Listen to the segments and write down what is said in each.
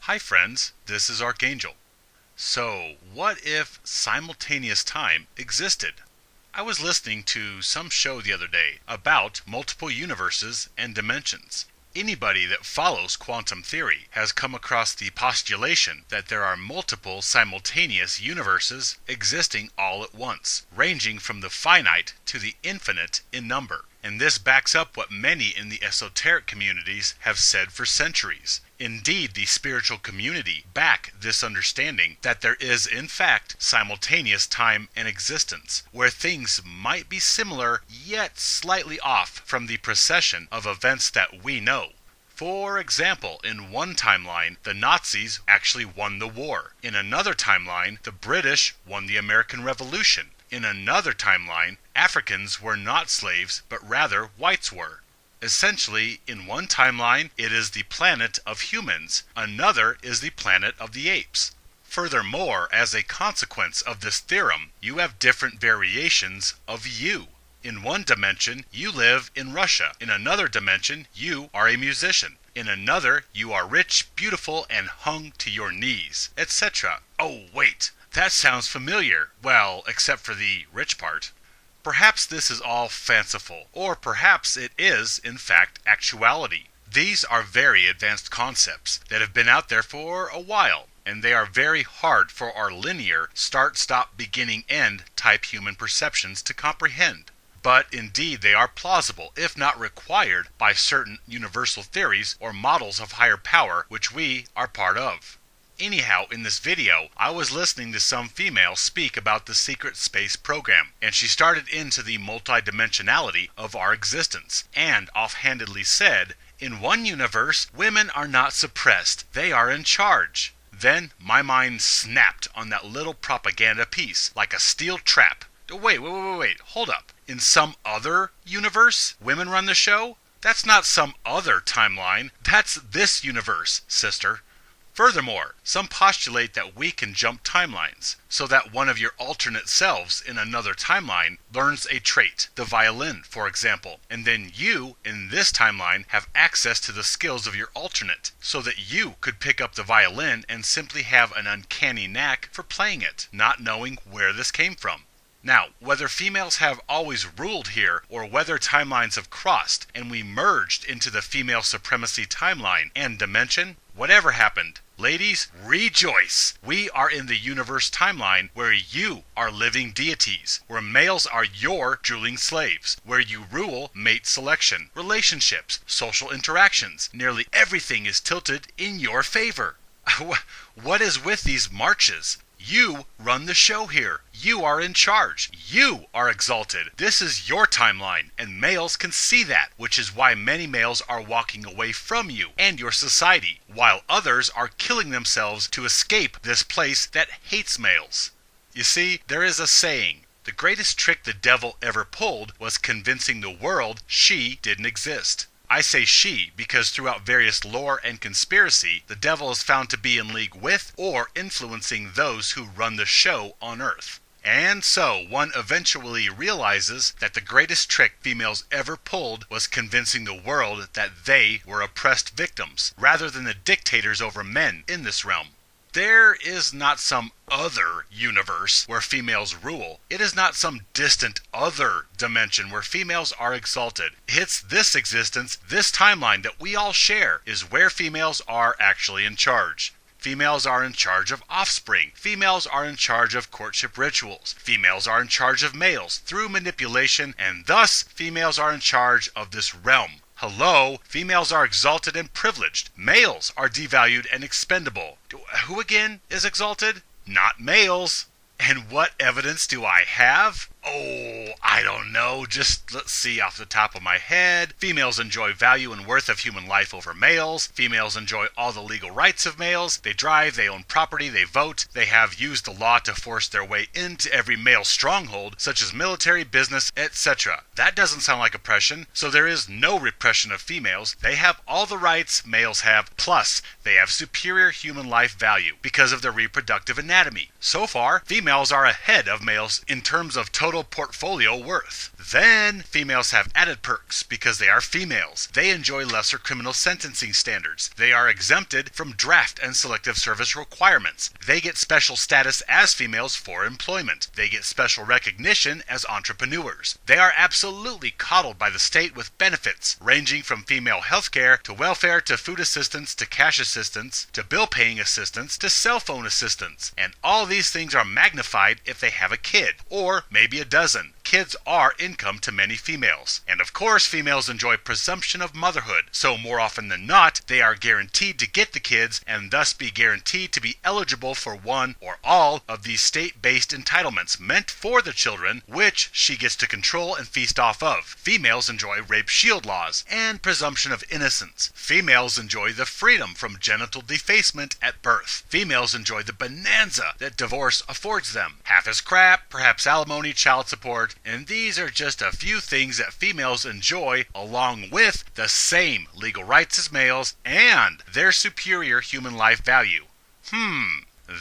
Hi friends, this is Archangel. So, what if simultaneous time existed? I was listening to some show the other day about multiple universes and dimensions. Anybody that follows quantum theory has come across the postulation that there are multiple simultaneous universes existing all at once, ranging from the finite to the infinite in number. And this backs up what many in the esoteric communities have said for centuries. Indeed, the spiritual community back this understanding that there is in fact simultaneous time and existence, where things might be similar yet slightly off from the procession of events that we know. For example, in one timeline, the Nazis actually won the war. In another timeline, the British won the American Revolution. In another timeline, Africans were not slaves, but rather whites were. Essentially, in one timeline, it is the planet of humans. Another is the planet of the apes. Furthermore, as a consequence of this theorem, you have different variations of you. In one dimension, you live in Russia. In another dimension, you are a musician. In another, you are rich, beautiful, and hung to your knees, etc. Oh, wait, that sounds familiar. Well, except for the rich part. Perhaps this is all fanciful, or perhaps it is, in fact, actuality. These are very advanced concepts that have been out there for a while, and they are very hard for our linear start-stop-beginning-end type human perceptions to comprehend. But indeed they are plausible, if not required, by certain universal theories or models of higher power which we are part of. Anyhow, in this video, I was listening to some female speak about the secret space program, and she started into the multidimensionality of our existence, and offhandedly said, in one universe, women are not suppressed, they are in charge. Then my mind snapped on that little propaganda piece, like a steel trap. Wait, hold up. In some other universe, women run the show? That's not some other timeline, that's this universe, sister. Furthermore, some postulate that we can jump timelines, so that one of your alternate selves in another timeline learns a trait, the violin, for example, and then you, in this timeline, have access to the skills of your alternate, so that you could pick up the violin and simply have an uncanny knack for playing it, not knowing where this came from. Now, whether females have always ruled here, or whether timelines have crossed, and we merged into the female supremacy timeline and dimension, whatever happened, ladies, rejoice! We are in the universe timeline where you are living deities, where males are your drooling slaves, where you rule mate selection, relationships, social interactions. Nearly everything is tilted in your favor. What is with these marches? You run the show here. You are in charge. You are exalted. This is your timeline, and males can see that, which is why many males are walking away from you and your society, while others are killing themselves to escape this place that hates males. You see, there is a saying, the greatest trick the devil ever pulled was convincing the world she didn't exist. I say she because throughout various lore and conspiracy, the devil is found to be in league with or influencing those who run the show on Earth. And so, one eventually realizes that the greatest trick females ever pulled was convincing the world that they were oppressed victims, rather than the dictators over men in this realm. There is not some other universe where females rule. It is not some distant other dimension where females are exalted. It's this existence, this timeline that we all share, is where females are actually in charge. Females are in charge of offspring. Females are in charge of courtship rituals. Females are in charge of males through manipulation, and thus females are in charge of this realm. Hello, females are exalted and privileged. Males are devalued and expendable. Who again is exalted? Not males. And what evidence do I have? Oh, I don't know. Just let's see off the top of my head. Females enjoy value and worth of human life over males. Females enjoy all the legal rights of males. They drive, they own property, they vote. They have used the law to force their way into every male stronghold, such as military, business, etc. That doesn't sound like oppression, so there is no repression of females. They have all the rights males have, plus they have superior human life value because of their reproductive anatomy. So far, females are ahead of males in terms of total portfolio real worth. Then, females have added perks because they are females. They enjoy lesser criminal sentencing standards. They are exempted from draft and selective service requirements. They get special status as females for employment. They get special recognition as entrepreneurs. They are absolutely coddled by the state with benefits, ranging from female health care to welfare to food assistance to cash assistance to bill paying assistance to cell phone assistance. And all these things are magnified if they have a kid, or maybe a dozen. Kids are income to many females. And of course, females enjoy presumption of motherhood, so more often than not, they are guaranteed to get the kids and thus be guaranteed to be eligible for one or all of these state-based entitlements meant for the children, which she gets to control and feast off of. Females enjoy rape shield laws and presumption of innocence. Females enjoy the freedom from genital defacement at birth. Females enjoy the bonanza that divorce affords them. Half is crap, perhaps alimony, child support, and these are just a few things that females enjoy along with the same legal rights as males and their superior human life value.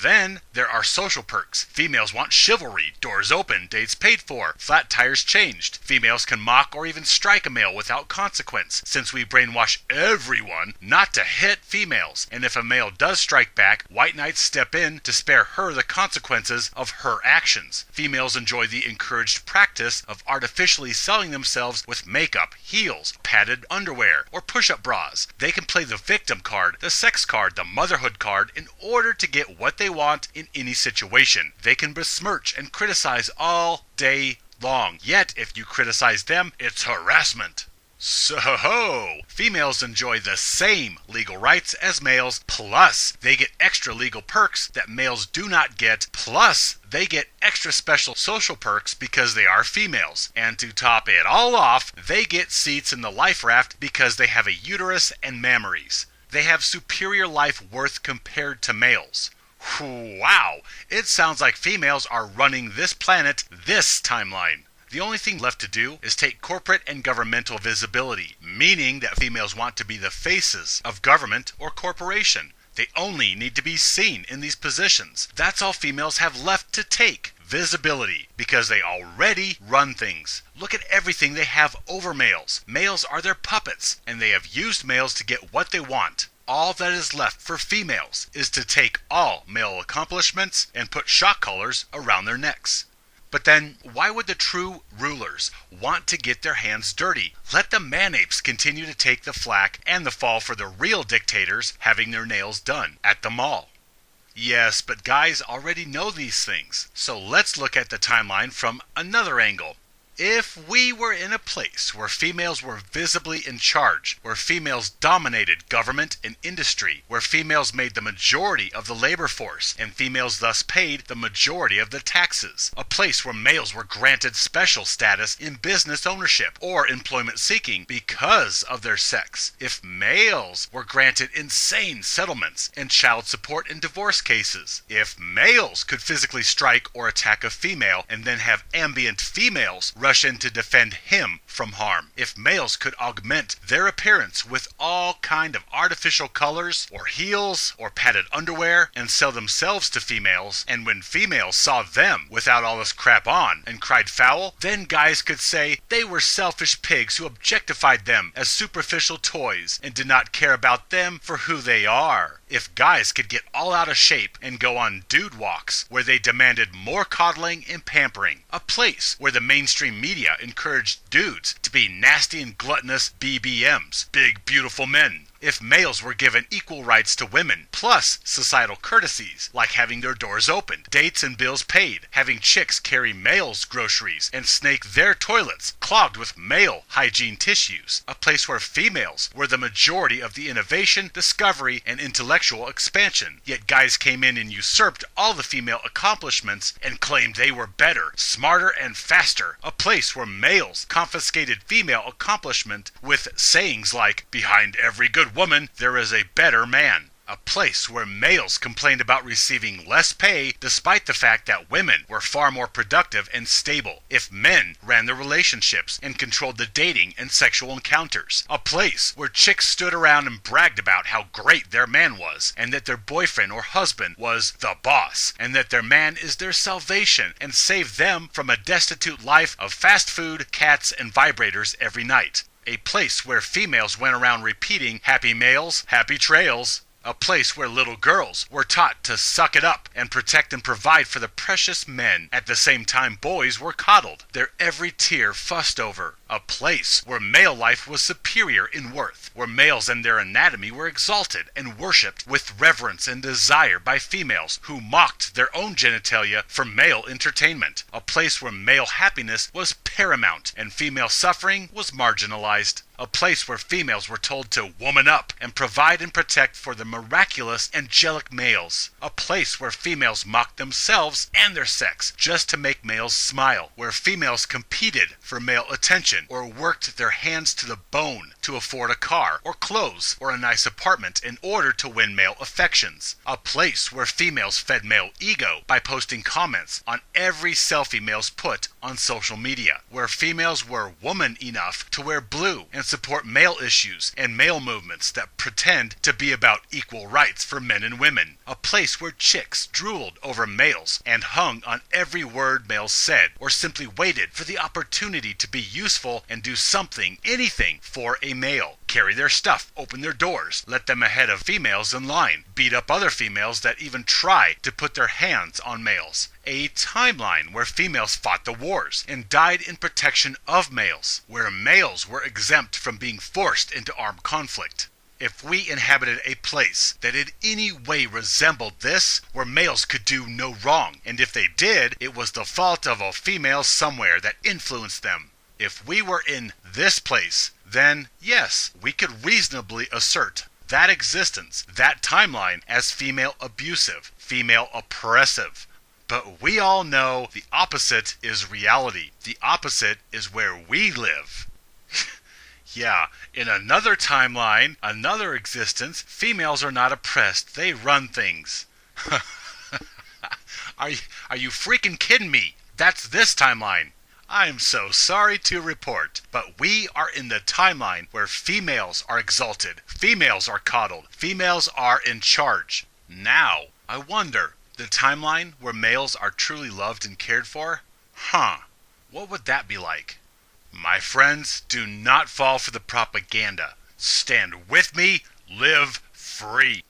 Then there are social perks. Females want chivalry, doors open, dates paid for, flat tires changed. Females can mock or even strike a male without consequence, since we brainwash everyone not to hit females. And if a male does strike back, white knights step in to spare her the consequences of her actions. Females enjoy the encouraged practice of artificially selling themselves with makeup, heels, padded underwear, or push-up bras. They can play the victim card, the sex card, the motherhood card in order to get what they want in any situation. They can besmirch and criticize all day long. Yet, if you criticize them, it's harassment. So, females enjoy the same legal rights as males, plus they get extra legal perks that males do not get, plus they get extra special social perks because they are females. And to top it all off, they get seats in the life raft because they have a uterus and mammaries. They have superior life worth compared to males. Wow, it sounds like females are running this planet, this timeline. The only thing left to do is take corporate and governmental visibility, meaning that females want to be the faces of government or corporation. They only need to be seen in these positions. That's all females have left to take. Visibility, because they already run things. Look at everything they have over males. Males are their puppets, and they have used males to get what they want. All that is left for females is to take all male accomplishments and put shock collars around their necks. But then, why would the true rulers want to get their hands dirty? Let the man-apes continue to take the flack and the fall for the real dictators having their nails done at the mall. Yes, but guys already know these things. So let's look at the timeline from another angle. If we were in a place where females were visibly in charge, where females dominated government and industry, where females made the majority of the labor force, and females thus paid the majority of the taxes, a place where males were granted special status in business ownership or employment seeking because of their sex, if males were granted insane settlements and child support in divorce cases, if males could physically strike or attack a female and then have ambient females rush in to defend him from harm. If males could augment their appearance with all kind of artificial colors or heels or padded underwear and sell themselves to females, and when females saw them without all this crap on and cried foul, then guys could say they were selfish pigs who objectified them as superficial toys and did not care about them for who they are. If guys could get all out of shape and go on dude walks where they demanded more coddling and pampering, a place where the mainstream media encouraged dudes to be nasty and gluttonous BBMs, big beautiful men. If males were given equal rights to women, plus societal courtesies, like having their doors opened, dates and bills paid, having chicks carry males' groceries, and snake their toilets clogged with male hygiene tissues, a place where females were the majority of the innovation, discovery, and intellectual expansion, yet guys came in and usurped all the female accomplishments and claimed they were better, smarter, and faster, a place where males confiscated female accomplishment with sayings like, "Behind every good woman, there is a better man." A place where males complained about receiving less pay despite the fact that women were far more productive and stable if men ran the relationships and controlled the dating and sexual encounters. A place where chicks stood around and bragged about how great their man was and that their boyfriend or husband was the boss and that their man is their salvation and saved them from a destitute life of fast food, cats, and vibrators every night. A place where females went around repeating happy males, happy trails. A place where little girls were taught to suck it up and protect and provide for the precious men. At the same time, boys were coddled, their every tear fussed over. A place where male life was superior in worth, where males and their anatomy were exalted and worshipped with reverence and desire by females who mocked their own genitalia for male entertainment. A place where male happiness was paramount and female suffering was marginalized. A place where females were told to woman up and provide and protect for the miraculous angelic males. A place where females mocked themselves and their sex just to make males smile. Where females competed for male attention or worked their hands to the bone to afford a car or clothes or a nice apartment in order to win male affections. A place where females fed male ego by posting comments on every selfie males put on social media. Where females were woman enough to wear blue and support male issues and male movements that pretend to be about equal rights for men and women. A place where chicks drooled over males and hung on every word males said or simply waited for the opportunity to be useful and do something, anything, for a male. Carry their stuff, open their doors, let them ahead of females in line, beat up other females that even try to put their hands on males. A timeline where females fought the wars and died in protection of males, where males were exempt from being forced into armed conflict. If we inhabited a place that in any way resembled this, where males could do no wrong, and if they did, it was the fault of a female somewhere that influenced them. If we were in this place, then yes, we could reasonably assert that existence, that timeline, as female abusive, female oppressive. But we all know the opposite is reality. The opposite is where we live. Yeah, in another timeline, another existence, females are not oppressed. They run things. Are you freaking kidding me? That's this timeline. I'm so sorry to report, but we are in the timeline where females are exalted, females are coddled, females are in charge. Now, I wonder, the timeline where males are truly loved and cared for? What would that be like? My friends, do not fall for the propaganda. Stand with me, live free.